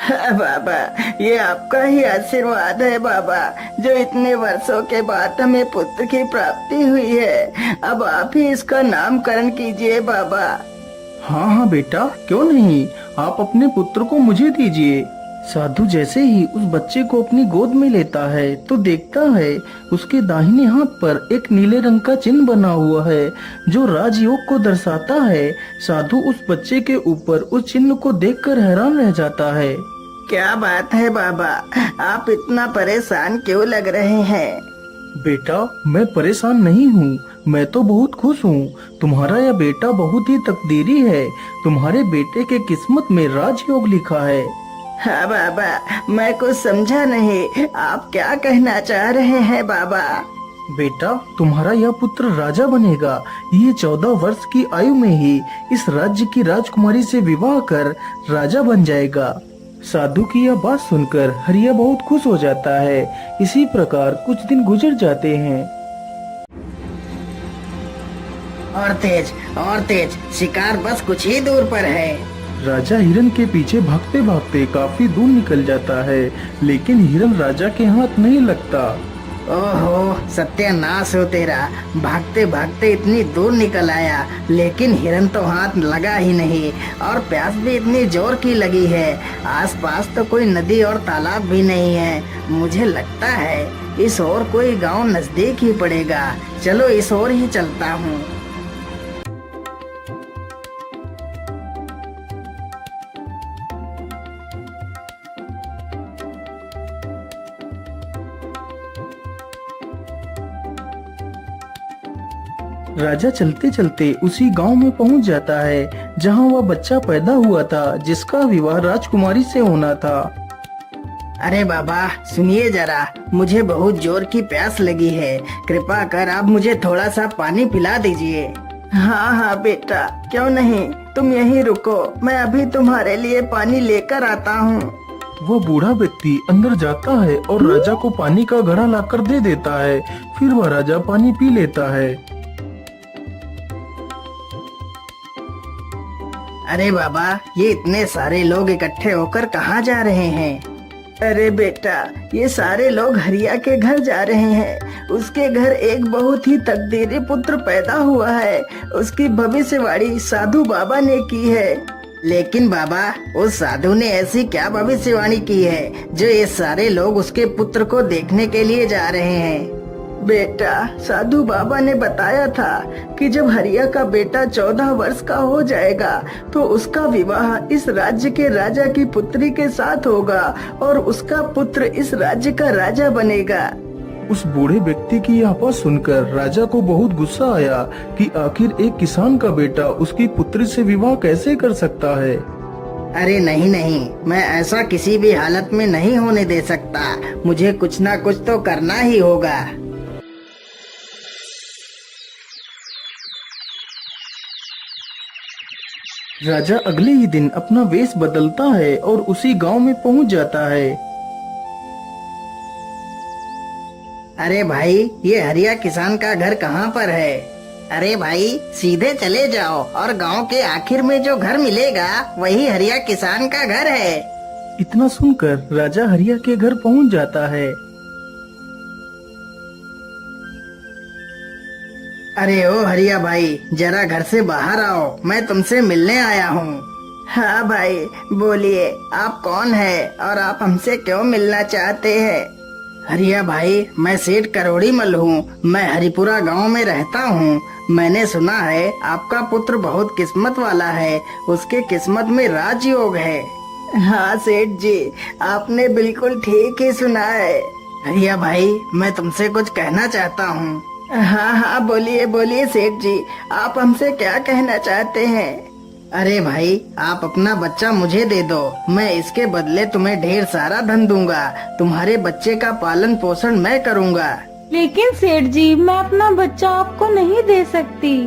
हाँ बाबा, ये आपका ही आशीर्वाद है बाबा, जो इतने वर्षों के बाद हमें पुत्र की प्राप्ति हुई है। अब आप ही इसका नामकरण कीजिए बाबा। हाँ हाँ बेटा, क्यों नहीं, आप अपने पुत्र को मुझे दीजिए। साधु जैसे ही उस बच्चे को अपनी गोद में लेता है तो देखता है उसके दाहिने हाथ पर एक नीले रंग का चिन्ह बना हुआ है जो राजयोग को दर्शाता है। साधु उस बच्चे के ऊपर उस चिन्ह को देखकर हैरान रह जाता है। क्या बात है बाबा, आप इतना परेशान क्यों लग रहे हैं? बेटा, मैं परेशान नहीं हूँ, मैं तो बहुत खुश हूँ। तुम्हारा यह बेटा बहुत ही तकदीरी है। तुम्हारे बेटे के किस्मत में राजयोग लिखा है। हाँ बाबा, मैं कुछ समझा नहीं, आप क्या कहना चाह रहे हैं बाबा? बेटा, तुम्हारा यह पुत्र राजा बनेगा। ये 14 वर्ष की आयु में ही इस राज्य की राजकुमारी से विवाह कर राजा बन जाएगा। साधु की यह बात सुनकर हरिया बहुत खुश हो जाता है। इसी प्रकार कुछ दिन गुजर जाते हैं। और तेज, शिकार बस कुछ ही दूर पर है। राजा हिरन के पीछे भागते भागते काफी दूर निकल जाता है, लेकिन हिरन राजा के हाथ नहीं लगता। ओहो, सत्यानाश हो तेरा, भागते भागते इतनी दूर निकल आया, लेकिन हिरन तो हाथ लगा ही नहीं। और प्यास भी इतनी जोर की लगी है। आसपास तो कोई नदी और तालाब भी नहीं है। मुझे लगता है इस ओर कोई गांव नजदीक ही पड़ेगा। चलो इस ओर ही चलता हूँ। राजा चलते चलते उसी गांव में पहुंच जाता है जहां वह बच्चा पैदा हुआ था जिसका विवाह राजकुमारी से होना था। अरे बाबा, सुनिए जरा, मुझे बहुत जोर की प्यास लगी है। कृपा कर आप मुझे थोड़ा सा पानी पिला दीजिए। हाँ हाँ बेटा, क्यों नहीं, तुम यहीं रुको, मैं अभी तुम्हारे लिए पानी लेकर आता हूँ। वह बूढ़ा व्यक्ति अंदर जाता है और राजा को पानी का घड़ा लाकर दे देता है। फिर वह राजा पानी पी लेता है। अरे बाबा, ये इतने सारे लोग इकट्ठे होकर कहाँ जा रहे हैं? अरे बेटा, ये सारे लोग हरिया के घर जा रहे हैं। उसके घर एक बहुत ही तकदीरी पुत्र पैदा हुआ है। उसकी भविष्यवाणी साधु बाबा ने की है। लेकिन बाबा, उस साधु ने ऐसी क्या भविष्यवाणी की है जो ये सारे लोग उसके पुत्र को देखने के लिए जा रहे हैं? बेटा, साधु बाबा ने बताया था कि जब हरिया का बेटा 14 वर्ष का हो जाएगा तो उसका विवाह इस राज्य के राजा की पुत्री के साथ होगा और उसका पुत्र इस राज्य का राजा बनेगा। उस बूढ़े व्यक्ति की यह बात सुनकर राजा को बहुत गुस्सा आया कि आखिर एक किसान का बेटा उसकी पुत्री से विवाह कैसे कर सकता है। अरे नहीं नहीं, मैं ऐसा किसी भी हालत में नहीं होने दे सकता। मुझे कुछ ना कुछ तो करना ही होगा। राजा अगले ही दिन अपना वेश बदलता है और उसी गांव में पहुंच जाता है। अरे भाई, ये हरिया किसान का घर कहाँ पर है? अरे भाई, सीधे चले जाओ और गांव के आखिर में जो घर मिलेगा वही हरिया किसान का घर है। इतना सुनकर राजा हरिया के घर पहुंच जाता है। अरे ओ हरिया भाई, जरा घर से बाहर आओ, मैं तुमसे मिलने आया हूँ। हाँ भाई, बोलिए, आप कौन है और आप हमसे क्यों मिलना चाहते हैं? हरिया भाई, मैं सेठ करोड़ी मल हूँ। मैं हरिपुरा गांव में रहता हूँ। मैंने सुना है आपका पुत्र बहुत किस्मत वाला है, उसके किस्मत में राजयोग है। हाँ सेठ जी, आपने बिल्कुल ठीक ही सुना है। हरिया भाई, मैं तुमसे कुछ कहना चाहता हूँ। हाँ हाँ, बोलिए बोलिए सेठ जी, आप हमसे क्या कहना चाहते हैं? अरे भाई, आप अपना बच्चा मुझे दे दो, मैं इसके बदले तुम्हें ढेर सारा धन दूंगा। तुम्हारे बच्चे का पालन पोषण मैं करूंगा। लेकिन सेठ जी, मैं अपना बच्चा आपको नहीं दे सकती।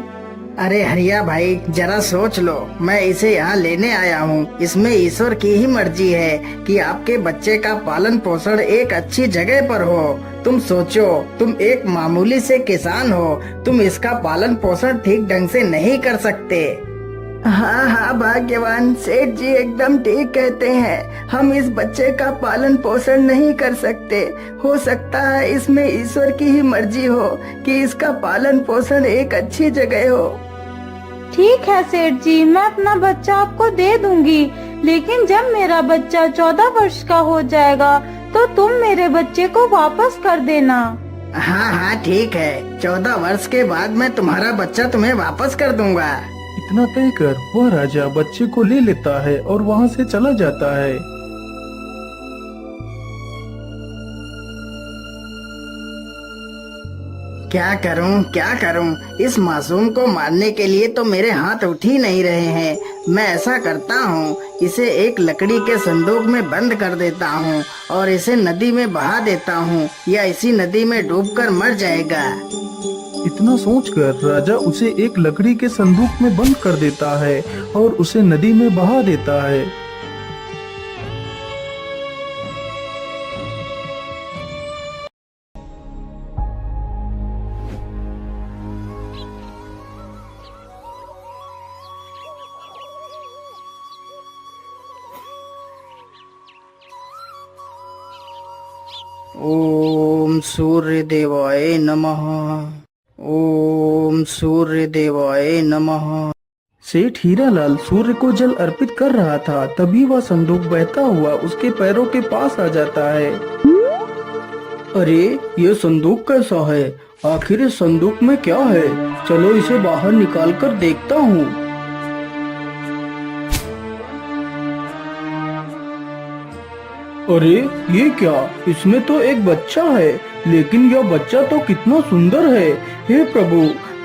अरे हरिया भाई, जरा सोच लो, मैं इसे यहाँ लेने आया हूँ। इसमें ईश्वर की ही मर्जी है कि आपके बच्चे का पालन पोषण एक अच्छी जगह पर हो। तुम सोचो, तुम एक मामूली से किसान हो, तुम इसका पालन पोषण ठीक ढंग से नहीं कर सकते। हाँ हाँ भाग्यवान, सेठ जी एकदम ठीक कहते हैं। हम इस बच्चे का पालन पोषण नहीं कर सकते। हो सकता है इसमें ईश्वर की ही मर्जी हो कि इसका पालन पोषण एक अच्छी जगह हो। ठीक है सेठ जी, मैं अपना बच्चा आपको दे दूंगी, लेकिन जब मेरा बच्चा 14 वर्ष का हो जाएगा तो तुम मेरे बच्चे को वापस कर देना। हाँ हाँ ठीक है, 14 वर्ष के बाद मैं तुम्हारा बच्चा तुम्हें वापस कर दूंगा। इतना कहकर वह राजा बच्चे को ले लेता है और वहाँ से चला जाता है। क्या करूं? इस मासूम को मारने के लिए तो मेरे हाथ उठ ही नहीं रहे हैं। मैं ऐसा करता हूं, इसे एक लकड़ी के संदूक में बंद कर देता हूं और इसे नदी में बहा देता हूं, या इसी नदी में डूबकर मर जाएगा। इतना सोचकर राजा उसे एक लकड़ी के संदूक में बंद कर देता है और उसे नदी में बहा देता है। ओम सूर्य देवाय नमः। ओम सूर्य देवाय नमः। सेठ हीरालाल सूर्य को जल अर्पित कर रहा था, तभी वह संदूक बहता हुआ उसके पैरों के पास आ जाता है। अरे ये संदूक कैसा है? आखिर इस संदूक में क्या है? चलो इसे बाहर निकाल कर देखता हूँ। अरे ये क्या? इसमें तो एक बच्चा है, लेकिन यह बच्चा तो कितना सुंदर है। हे प्रभु,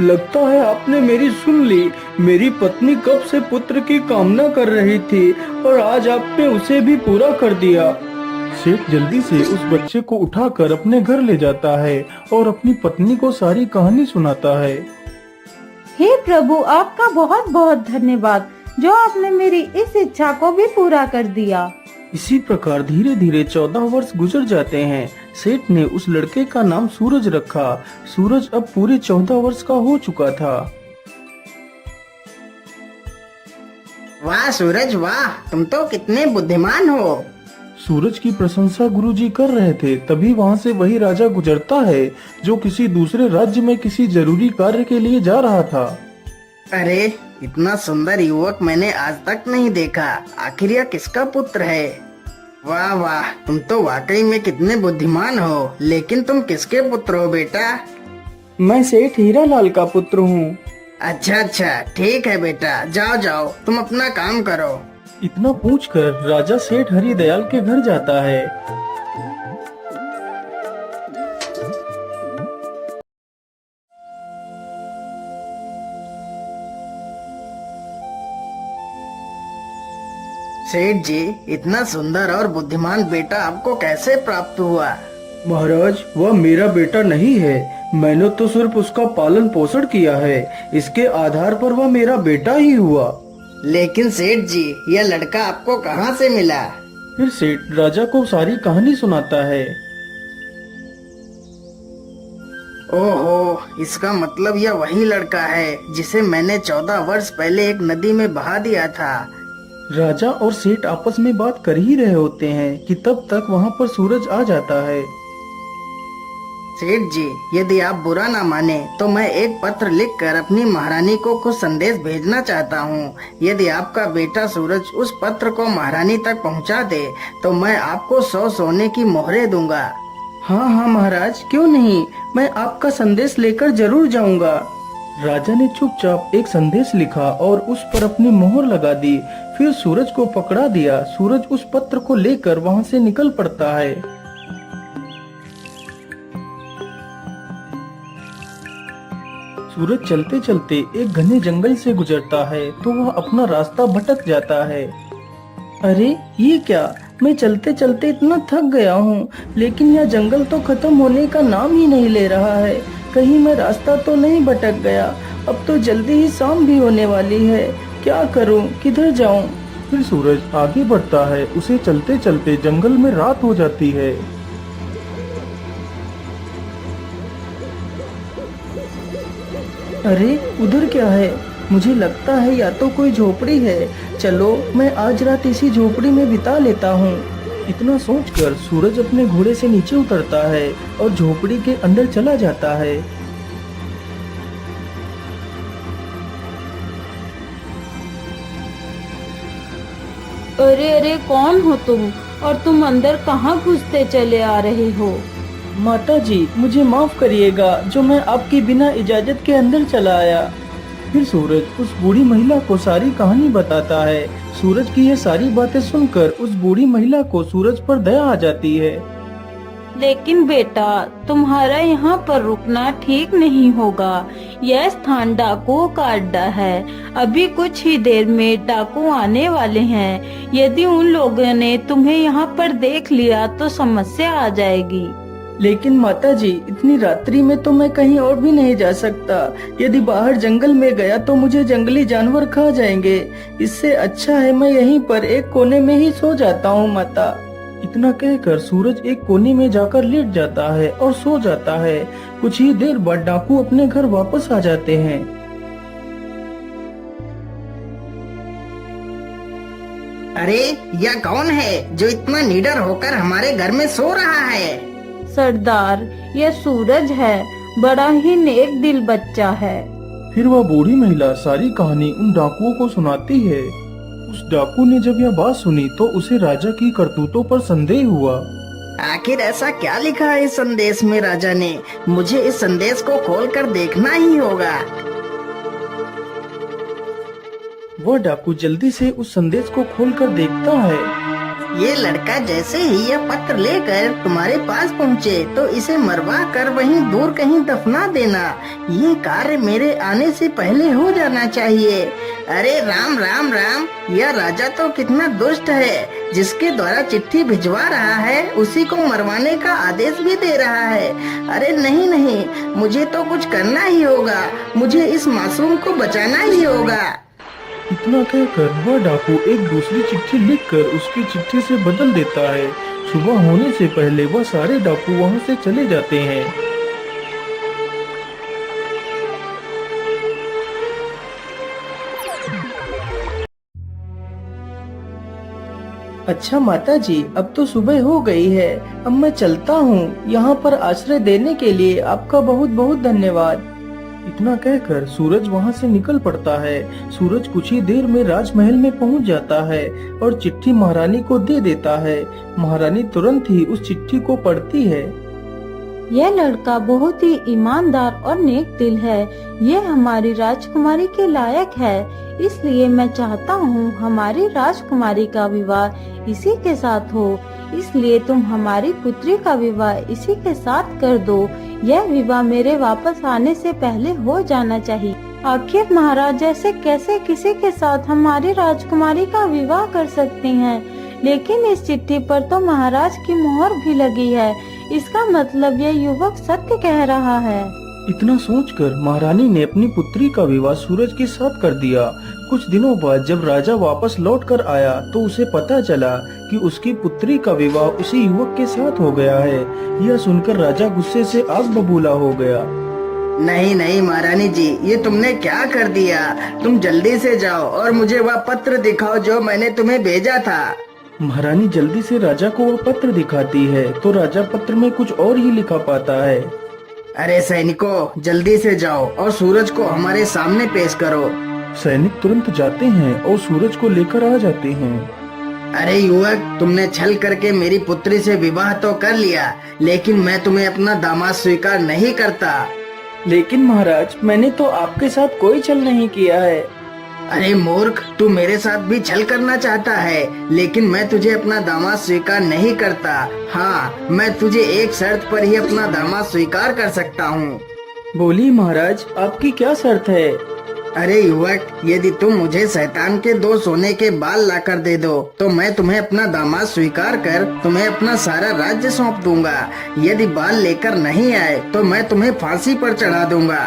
लगता है आपने मेरी सुन ली। मेरी पत्नी कब से पुत्र की कामना कर रही थी और आज आपने उसे भी पूरा कर दिया। सेठ जल्दी से उस बच्चे को उठाकर अपने घर ले जाता है और अपनी पत्नी को सारी कहानी सुनाता है। हे प्रभु, आपका बहुत बहुत धन्यवाद जो आपने मेरी इस इच्छा को भी पूरा कर दिया। इसी प्रकार धीरे धीरे 14 वर्ष गुजर जाते हैं। सेठ ने उस लड़के का नाम सूरज रखा। सूरज अब पूरे 14 वर्ष का हो चुका था। वाह सूरज वाह, तुम तो कितने बुद्धिमान हो। सूरज की प्रशंसा गुरुजी कर रहे थे, तभी वहाँ से वही राजा गुजरता है जो किसी दूसरे राज्य में किसी जरूरी कार्य के लिए जा रहा था। अरे इतना सुंदर युवक मैंने आज तक नहीं देखा। आखिर यह किसका पुत्र है? वाह वाह, तुम तो वाकई में कितने बुद्धिमान हो। लेकिन तुम किसके पुत्र हो बेटा? मैं सेठ हीरालाल का पुत्र हूँ। अच्छा, ठीक है बेटा, जाओ जाओ, तुम अपना काम करो। इतना पूछकर राजा सेठ हरिदयाल के घर जाता है। सेठ जी, इतना सुंदर और बुद्धिमान बेटा आपको कैसे प्राप्त हुआ? महाराज, वह मेरा बेटा नहीं है। मैंने तो सिर्फ उसका पालन पोषण किया है। इसके आधार पर वह मेरा बेटा ही हुआ। लेकिन सेठ जी, यह लड़का आपको कहाँ से मिला? फिर सेठ राजा को सारी कहानी सुनाता है। ओहो, इसका मतलब यह वही लड़का है जिसे मैंने 14 वर्ष पहले एक नदी में बहा दिया था। राजा और सेठ आपस में बात कर ही रहे होते हैं कि तब तक वहाँ पर सूरज आ जाता है। सेठ जी, यदि आप बुरा ना माने तो मैं एक पत्र लिखकर अपनी महारानी को कुछ संदेश भेजना चाहता हूँ। यदि आपका बेटा सूरज उस पत्र को महारानी तक पहुँचा दे तो मैं आपको 100 सोने की मोहरें दूंगा। हाँ हाँ महाराज, क्यों नहीं, मैं आपका संदेश लेकर जरूर जाऊंगा। राजा ने चुपचाप एक संदेश लिखा और उस पर अपनी मोहर लगा दी। फिर सूरज को पकड़ा दिया। सूरज उस पत्र को लेकर वहाँ से निकल पड़ता है। सूरज चलते चलते एक घने जंगल से गुजरता है तो वह अपना रास्ता भटक जाता है। अरे ये क्या, मैं चलते चलते इतना थक गया हूँ, लेकिन यह जंगल तो खत्म होने का नाम ही नहीं ले रहा है। कहीं मैं रास्ता तो नहीं भटक गया? अब तो जल्दी ही शाम भी होने वाली है। क्या करूं, किधर जाऊं? फिर सूरज आगे बढ़ता है। उसे चलते चलते जंगल में रात हो जाती है। अरे उधर क्या है? मुझे लगता है या तो कोई झोपड़ी है। चलो मैं आज रात इसी झोपड़ी में बिता लेता हूँ। इतना सोचकर सूरज अपने घोड़े से नीचे उतरता है और झोपड़ी के अंदर चला जाता है। अरे अरे, कौन हो तुम और तुम अंदर कहाँ घुसते चले आ रहे हो? माता जी, मुझे माफ करिएगा जो मैं आपकी बिना इजाजत के अंदर चला आया। फिर सूरज उस बूढ़ी महिला को सारी कहानी बताता है। सूरज की ये सारी बातें सुनकर उस बूढ़ी महिला को सूरज पर दया आ जाती है। लेकिन बेटा, तुम्हारा यहाँ पर रुकना ठीक नहीं होगा। यह स्थान डाकुओं का अड्डा है। अभी कुछ ही देर में डाकू आने वाले हैं। यदि उन लोगों ने तुम्हें यहाँ पर देख लिया तो समस्या आ जाएगी। लेकिन माता जी, इतनी रात्रि में तो मैं कहीं और भी नहीं जा सकता। यदि बाहर जंगल में गया तो मुझे जंगली जानवर खा जाएंगे। इससे अच्छा है मैं यहीं पर एक कोने में ही सो जाता हूँ माता। इतना कहकर सूरज एक कोने में जाकर लेट जाता है और सो जाता है। कुछ ही देर बाद डाकू अपने घर वापस आ जाते हैं। अरे यह कौन है जो इतना निडर होकर हमारे घर में सो रहा है? सरदार, यह सूरज है। बड़ा ही नेक दिल बच्चा है। फिर वह बूढ़ी महिला सारी कहानी उन डाकुओं को सुनाती है। उस डाकू ने जब यह बात सुनी तो उसे राजा की करतूतों पर संदेह हुआ। आखिर ऐसा क्या लिखा है इस संदेश में राजा ने? मुझे इस संदेश को खोलकर देखना ही होगा। वह डाकू जल्दी से उस संदेश को खोलकर देखता है। ये लड़का जैसे ही यह पत्र लेकर तुम्हारे पास पहुँचे तो इसे मरवा कर वहीं दूर कहीं दफना देना। ये कार्य मेरे आने से पहले हो जाना चाहिए। अरे राम राम राम, यह राजा तो कितना दुष्ट है। जिसके द्वारा चिट्ठी भिजवा रहा है उसी को मरवाने का आदेश भी दे रहा है। अरे नहीं नहीं, मुझे तो कुछ करना ही होगा। मुझे इस मासूम को बचाना ही होगा। इतना कहकर वह डाकू एक दूसरी चिट्ठी लिखकर उसकी चिट्ठी से बदल देता है। सुबह होने से पहले वह सारे डाकू वहां से चले जाते हैं। अच्छा माता जी, अब तो सुबह हो गई है। अब मैं चलता हूँ। यहाँ पर आश्रय देने के लिए आपका बहुत बहुत धन्यवाद। इतना कहकर सूरज वहाँ से निकल पड़ता है। सूरज कुछ ही देर में राजमहल में पहुँच जाता है और चिट्ठी महारानी को दे देता है। महारानी तुरंत ही उस चिट्ठी को पढ़ती है। यह लड़का बहुत ही ईमानदार और नेक दिल है। यह हमारी राजकुमारी के लायक है। इसलिए मैं चाहता हूँ हमारी राजकुमारी का विवाह इसी के साथ हो। इसलिए तुम हमारी पुत्री का विवाह इसी के साथ कर दो। यह विवाह मेरे वापस आने से पहले हो जाना चाहिए। आखिर महाराज ऐसे कैसे किसी के साथ हमारी राजकुमारी का विवाह कर सकते हैं? लेकिन इस चिट्ठी पर तो महाराज की मोहर भी लगी है। इसका मतलब यह युवक सत्य कह रहा है। इतना सोचकर महारानी ने अपनी पुत्री का विवाह सूरज के साथ कर दिया। कुछ दिनों बाद जब राजा वापस लौट कर आया तो उसे पता चला कि उसकी पुत्री का विवाह उसी युवक के साथ हो गया है। यह सुनकर राजा गुस्से से आग बबूला हो गया। नहीं नहीं महारानी जी, ये तुमने क्या कर दिया? तुम जल्दी से जाओ और मुझे वह पत्र दिखाओ जो मैंने तुम्हें भेजा था। महारानी जल्दी से राजा को वह पत्र दिखाती है तो राजा पत्र में कुछ और ही लिखा पाता है। अरे सैनिकों, जल्दी से जाओ और सूरज को हमारे सामने पेश करो। सैनिक तुरंत जाते हैं और सूरज को लेकर आ जाते हैं। अरे युवक, तुमने छल करके मेरी पुत्री से विवाह तो कर लिया, लेकिन मैं तुम्हें अपना दामाद स्वीकार नहीं करता। लेकिन महाराज, मैंने तो आपके साथ कोई छल नहीं किया है। अरे मूर्ख, तू मेरे साथ भी छल करना चाहता है, लेकिन मैं तुझे अपना दामाद स्वीकार नहीं करता। हाँ, मैं तुझे एक शर्त पर ही अपना दामाद स्वीकार कर सकता हूँ। बोलिए महाराज, आपकी क्या शर्त है? अरे युवक, यदि तुम मुझे शैतान के 2 सोने के बाल लाकर दे दो तो मैं तुम्हें अपना दामाद स्वीकार कर तुम्हें अपना सारा राज्य सौंप दूंगा। यदि बाल लेकर नहीं आए तो मैं तुम्हें फांसी पर चढ़ा दूंगा।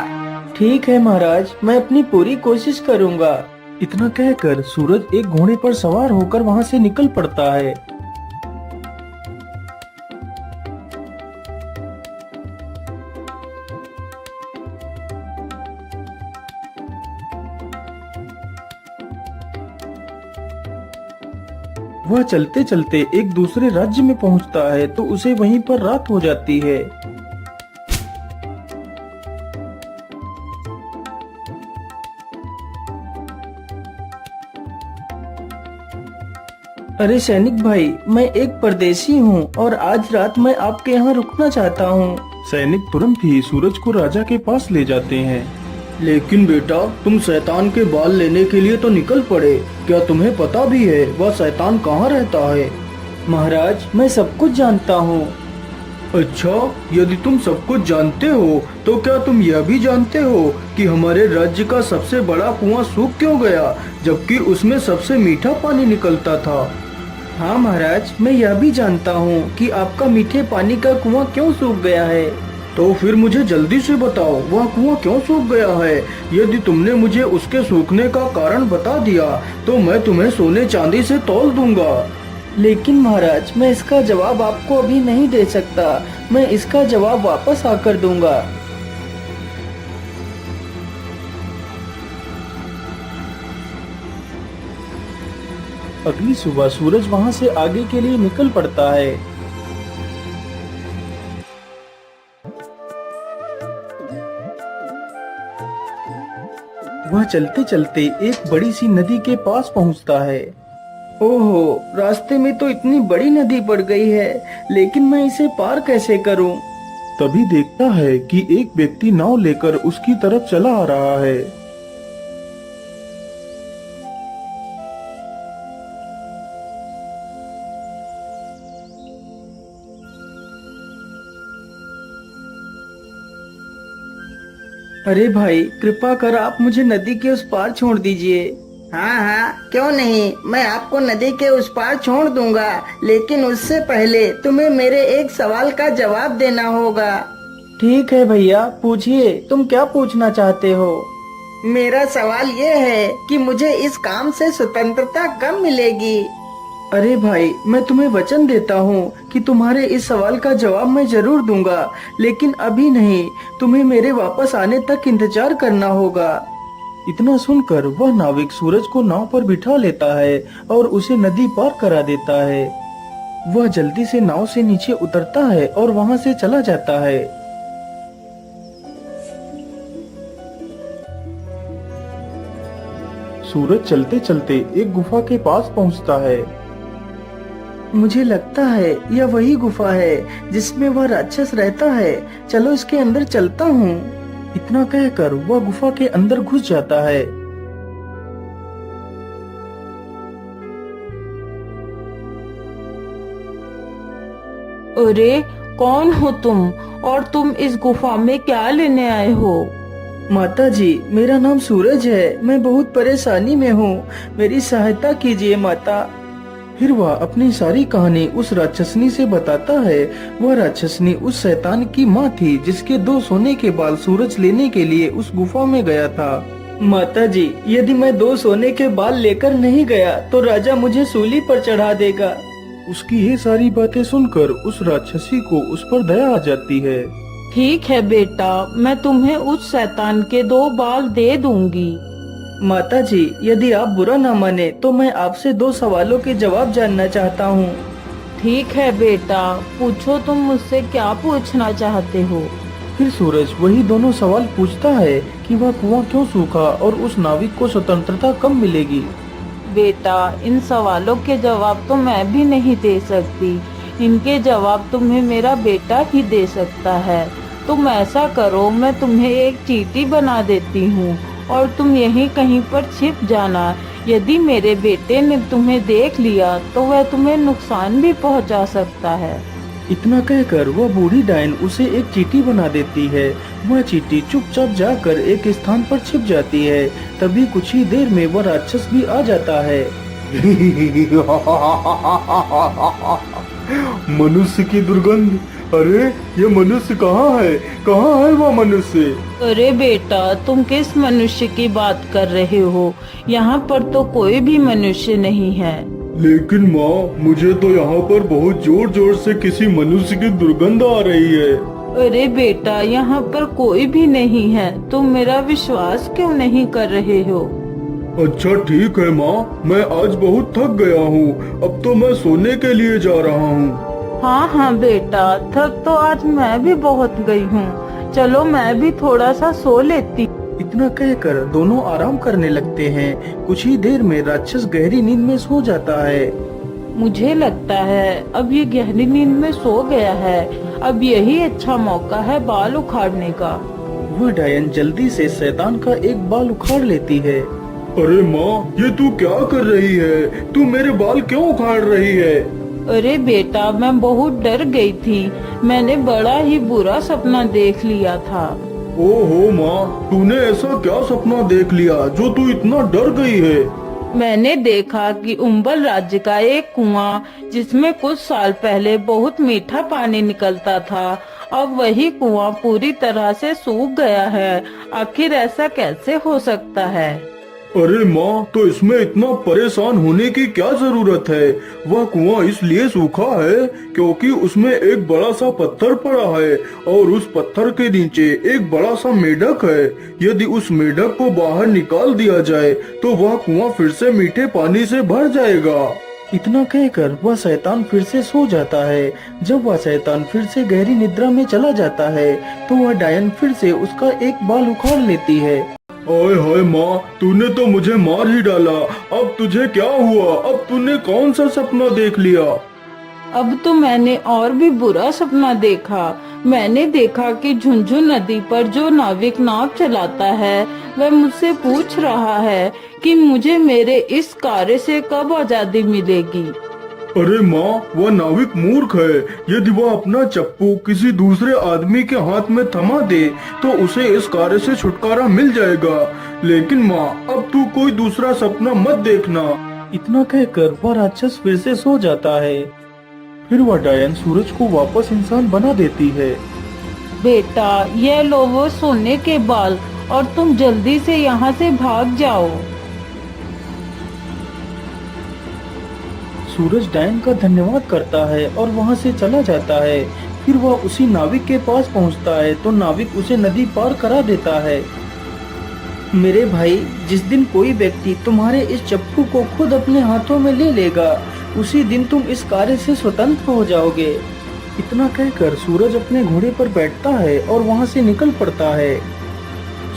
ठीक है महाराज, मैं अपनी पूरी कोशिश करूंगा। इतना कहकर सूरज एक घोड़े पर सवार होकर वहां से निकल पड़ता है। वह चलते चलते एक दूसरे राज्य में पहुंचता है तो उसे वहीं पर रात हो जाती है। अरे सैनिक भाई, मैं एक परदेशी हूँ और आज रात मैं आपके यहाँ रुकना चाहता हूँ। सैनिक तुरंत ही सूरज को राजा के पास ले जाते हैं। लेकिन बेटा, तुम शैतान के बाल लेने के लिए तो निकल पड़े। क्या तुम्हें पता भी है वह शैतान कहाँ रहता है? महाराज, मैं सब कुछ जानता हूँ। अच्छा, यदि तुम सब कुछ जानते हो तो क्या तुम यह भी जानते हो कि हमारे राज्य का सबसे बड़ा कुआं सूख क्यों गया, जबकि उसमें सबसे मीठा पानी निकलता था? हाँ महाराज, मैं यह भी जानता हूँ कि आपका मीठे पानी का कुआं क्यों सूख गया है। तो फिर मुझे जल्दी से बताओ, वह कुआं क्यों सूख गया है? यदि तुमने मुझे उसके सूखने का कारण बता दिया तो मैं तुम्हें सोने चांदी से तौल दूंगा। लेकिन महाराज, मैं इसका जवाब आपको अभी नहीं दे सकता। मैं इसका जवाब वापस आकर दूंगा। अगली सुबह सूरज वहां से आगे के लिए निकल पड़ता है। वह चलते चलते एक बड़ी सी नदी के पास पहुंचता है। ओहो, रास्ते में तो इतनी बड़ी नदी पड़ गई है, लेकिन मैं इसे पार कैसे करूं? तभी देखता है कि एक व्यक्ति नाव लेकर उसकी तरफ चला आ रहा है। अरे भाई, कृपा कर आप मुझे नदी के उस पार छोड़ दीजिए। हाँ हाँ, क्यों नहीं, मैं आपको नदी के उस पार छोड़ दूंगा, लेकिन उससे पहले तुम्हें मेरे एक सवाल का जवाब देना होगा। ठीक है भैया, पूछिए, तुम क्या पूछना चाहते हो? मेरा सवाल ये है कि मुझे इस काम से स्वतंत्रता कब मिलेगी? अरे भाई, मैं तुम्हें वचन देता हूँ कि तुम्हारे इस सवाल का जवाब मैं जरूर दूंगा, लेकिन अभी नहीं। तुम्हें मेरे वापस आने तक इंतजार करना होगा। इतना सुनकर वह नाविक सूरज को नाव पर बिठा लेता है और उसे नदी पार करा देता है। वह जल्दी से नाव से नीचे उतरता है और वहाँ से चला जाता है। सूरज चलते चलते एक गुफा के पास पहुँचता है। मुझे लगता है यह वही गुफा है जिसमें वह राक्षस रहता है। चलो इसके अंदर चलता हूँ। इतना कहकर वह गुफा के अंदर घुस जाता है। अरे, कौन हो तुम और तुम इस गुफा में क्या लेने आए हो? माता जी, मेरा नाम सूरज है। मैं बहुत परेशानी में हूँ, मेरी सहायता कीजिए माता। फिर वह अपनी सारी कहानी उस राक्षसनी से बताता है। वह राक्षसनी उस शैतान की माँ थी जिसके 2 सोने के बाल सूरज लेने के लिए उस गुफा में गया था। माता जी, यदि मैं 2 सोने के बाल लेकर नहीं गया तो राजा मुझे सूली पर चढ़ा देगा। उसकी ये सारी बातें सुनकर उस राक्षसी को उस पर दया आ जाती है। ठीक है बेटा, मैं तुम्हें उस शैतान के 2 बाल दे दूंगी। माता जी, यदि आप बुरा न माने तो मैं आपसे 2 सवालों के जवाब जानना चाहता हूँ। ठीक है बेटा, पूछो, तुम मुझसे क्या पूछना चाहते हो? फिर सूरज वही दोनों सवाल पूछता है कि वह कुआं क्यों सूखा और उस नाविक को स्वतंत्रता कब मिलेगी। बेटा, इन सवालों के जवाब तो मैं भी नहीं दे सकती। इनके जवाब तुम्हें मेरा बेटा ही दे सकता है। तुम ऐसा करो, मैं तुम्हें एक चींटी बना देती हूँ और तुम यहीं कहीं पर छिप जाना। यदि मेरे बेटे ने तुम्हें देख लिया तो वह तुम्हें नुकसान भी पहुंचा सकता है। इतना कहकर वह बूढ़ी डायन उसे एक चींटी बना देती है। वह चींटी चुपचाप जाकर एक स्थान पर छिप जाती है। तभी कुछ ही देर में वह राक्षस भी आ जाता है। मनुष्य की दुर्गंध। अरे, ये मनुष्य कहाँ है? कहाँ है वह मनुष्य? अरे बेटा, तुम किस मनुष्य की बात कर रहे हो? यहाँ पर तो कोई भी मनुष्य नहीं है। लेकिन माँ, मुझे तो यहाँ पर बहुत जोर जोर से किसी मनुष्य की दुर्गंध आ रही है। अरे बेटा, यहाँ पर कोई भी नहीं है। तुम मेरा विश्वास क्यों नहीं कर रहे हो? अच्छा ठीक है माँ, मैं आज बहुत थक गया हूँ, अब तो मैं सोने के लिए जा रहा हूँ। हाँ हाँ बेटा, थक तो आज मैं भी बहुत गई हूँ। चलो मैं भी थोड़ा सा सो लेती। इतना कहकर दोनों आराम करने लगते हैं। कुछ ही देर में राक्षस गहरी नींद में सो जाता है। मुझे लगता है अब ये गहरी नींद में सो गया है। अब यही अच्छा मौका है बाल उखाड़ने का। वह डायन जल्दी से शैतान का एक बाल उखाड़ लेती है। अरे माँ, ये तू क्या कर रही है? तू मेरे बाल क्यों उखाड़ रही है? अरे बेटा, मैं बहुत डर गई थी। मैंने बड़ा ही बुरा सपना देख लिया था। ओहो माँ, तूने ऐसा क्या सपना देख लिया जो तू इतना डर गई है? मैंने देखा कि उम्बल राज्य का एक कुआं, जिसमें कुछ साल पहले बहुत मीठा पानी निकलता था, अब वही कुआं पूरी तरह से सूख गया है। आखिर ऐसा कैसे हो सकता है? अरे माँ, तो इसमें इतना परेशान होने की क्या जरूरत है? वह कुआं इसलिए सूखा है क्योंकि उसमें एक बड़ा सा पत्थर पड़ा है और उस पत्थर के नीचे एक बड़ा सा मेढक है। यदि उस मेढक को बाहर निकाल दिया जाए तो वह कुआं फिर से मीठे पानी से भर जाएगा। इतना कहकर वह शैतान फिर से सो जाता है। जब वह शैतान फिर से गहरी निद्रा में चला जाता है तो वह डायन फिर से उसका एक बाल उखाड़ लेती है। ओए हाय माँ, तूने तो मुझे मार ही डाला। अब तुझे क्या हुआ? अब तूने कौन सा सपना देख लिया? अब तो मैंने और भी बुरा सपना देखा। मैंने देखा कि झुंझुन नदी पर जो नाविक नाव चलाता है वह मुझसे पूछ रहा है कि मुझे मेरे इस कार्य से कब आजादी मिलेगी। अरे माँ, वह नाविक मूर्ख है। यदि वह अपना चप्पू किसी दूसरे आदमी के हाथ में थमा दे तो उसे इस कार्य से छुटकारा मिल जाएगा। लेकिन माँ, अब तू कोई दूसरा सपना मत देखना। इतना कहकर वह राक्षस फिर से सो जाता है। फिर वह डायन सूरज को वापस इंसान बना देती है। बेटा, ये लो वो सोने के बाल और तुम जल्दी से यहाँ से भाग जाओ। सूरज डायन का धन्यवाद करता है और वहाँ से चला जाता है। फिर वह उसी नाविक के पास पहुँचता है तो नाविक उसे नदी पार करा देता है। मेरे भाई, जिस दिन कोई व्यक्ति तुम्हारे इस चप्पू को खुद अपने हाथों में ले लेगा, उसी दिन तुम इस कार्य से स्वतंत्र हो जाओगे। इतना कहकर सूरज अपने घोड़े पर बैठता है और वहाँ से निकल पड़ता है।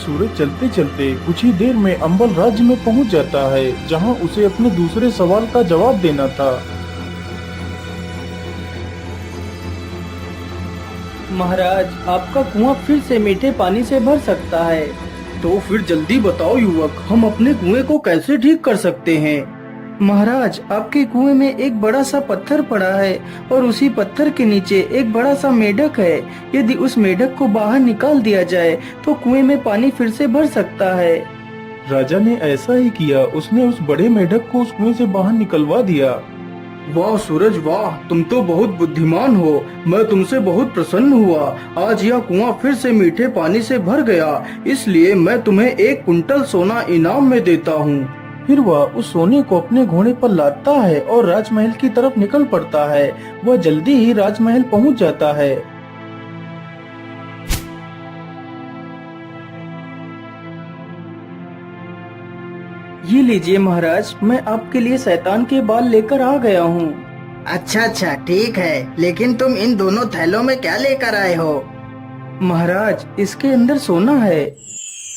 सूरज चलते चलते कुछ ही देर में अंबल राज्य में पहुंच जाता है, जहां उसे अपने दूसरे सवाल का जवाब देना था। महाराज, आपका कुआं फिर से मीठे पानी से भर सकता है। तो फिर जल्दी बताओ युवक, हम अपने कुएं को कैसे ठीक कर सकते हैं? महाराज, आपके कुएं में एक बड़ा सा पत्थर पड़ा है और उसी पत्थर के नीचे एक बड़ा सा मेढक है। यदि उस मेढक को बाहर निकाल दिया जाए तो कुएं में पानी फिर से भर सकता है। राजा ने ऐसा ही किया। उसने उस बड़े मेढक को उस कुएं से बाहर निकलवा दिया। वाह सूरज वाह, तुम तो बहुत बुद्धिमान हो। मैं तुमसे बहुत प्रसन्न हुआ। आज यह कुआं फिर से मीठे पानी से भर गया, इसलिए मैं तुम्हें 1 कुंटल सोना इनाम में देता हूँ। फिर वह उस सोने को अपने घोड़े पर लादता है और राजमहल की तरफ निकल पड़ता है। वह जल्दी ही राजमहल पहुंच जाता है। ये लीजिए महाराज, मैं आपके लिए शैतान के बाल लेकर आ गया हूँ। अच्छा अच्छा ठीक है, लेकिन तुम इन दोनों थैलों में क्या लेकर आए हो? महाराज, इसके अंदर सोना है।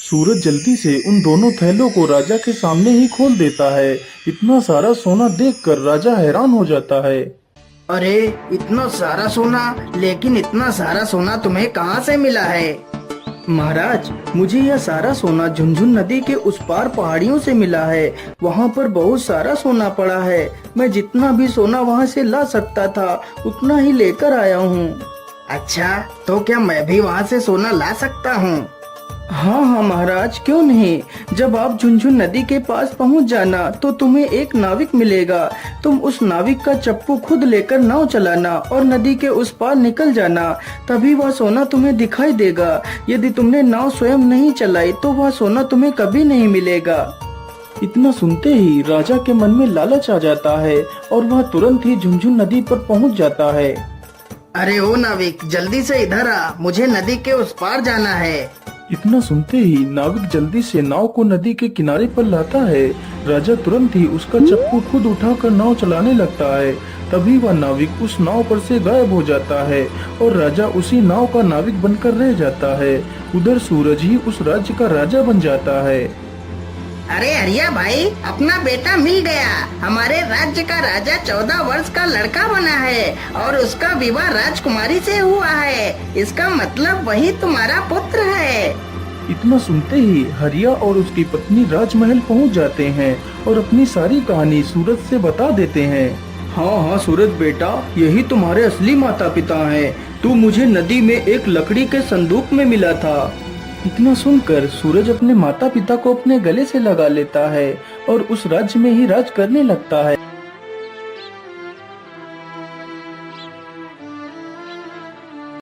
सूरज जल्दी से उन दोनों थैलों को राजा के सामने ही खोल देता है। इतना सारा सोना देखकर राजा हैरान हो जाता है। अरे, इतना सारा सोना! लेकिन इतना सारा सोना तुम्हें कहाँ से मिला है? महाराज, मुझे यह सारा सोना झुंझुन नदी के उस पार पहाड़ियों से मिला है। वहाँ पर बहुत सारा सोना पड़ा है। मैं जितना भी सोना वहाँ से ला सकता था उतना ही लेकर आया हूँ। अच्छा, तो क्या मैं भी वहाँ से सोना ला सकता हूँ? हाँ हाँ महाराज, क्यों नहीं। जब आप झुंझुन नदी के पास पहुंच जाना तो तुम्हें एक नाविक मिलेगा। तुम उस नाविक का चप्पू खुद लेकर नाव चलाना और नदी के उस पार निकल जाना, तभी वह सोना तुम्हें दिखाई देगा। यदि तुमने नाव स्वयं नहीं चलाई तो वह सोना तुम्हें कभी नहीं मिलेगा। इतना सुनते ही राजा के मन में लालच आ जाता है और वह तुरंत ही झुंझुन नदी पर पहुंच जाता है। अरे ओ नाविक, जल्दी से इधर आ, मुझे नदी के उस पार जाना है। इतना सुनते ही नाविक जल्दी से नाव को नदी के किनारे पर लाता है। राजा तुरंत ही उसका चप्पू खुद उठाकर नाव चलाने लगता है। तभी वह नाविक उस नाव पर से गायब हो जाता है और राजा उसी नाव का नाविक बनकर रह जाता है। उधर सूरज ही उस राज्य का राजा बन जाता है। अरे हरिया भाई, अपना बेटा मिल गया। हमारे राज्य का राजा 14 वर्ष का लड़का बना है और उसका विवाह राजकुमारी से हुआ है। इसका मतलब वही तुम्हारा पुत्र है। इतना सुनते ही हरिया और उसकी पत्नी राजमहल पहुंच जाते हैं और अपनी सारी कहानी सूरज से बता देते हैं। हाँ हाँ सूरज बेटा, यही तुम्हारे असली माता पिता हैं। तू मुझे नदी में एक लकड़ी के संदूक में मिला था। इतना सुनकर सूरज अपने माता पिता को अपने गले से लगा लेता है और उस राज्य में ही राज करने लगता है।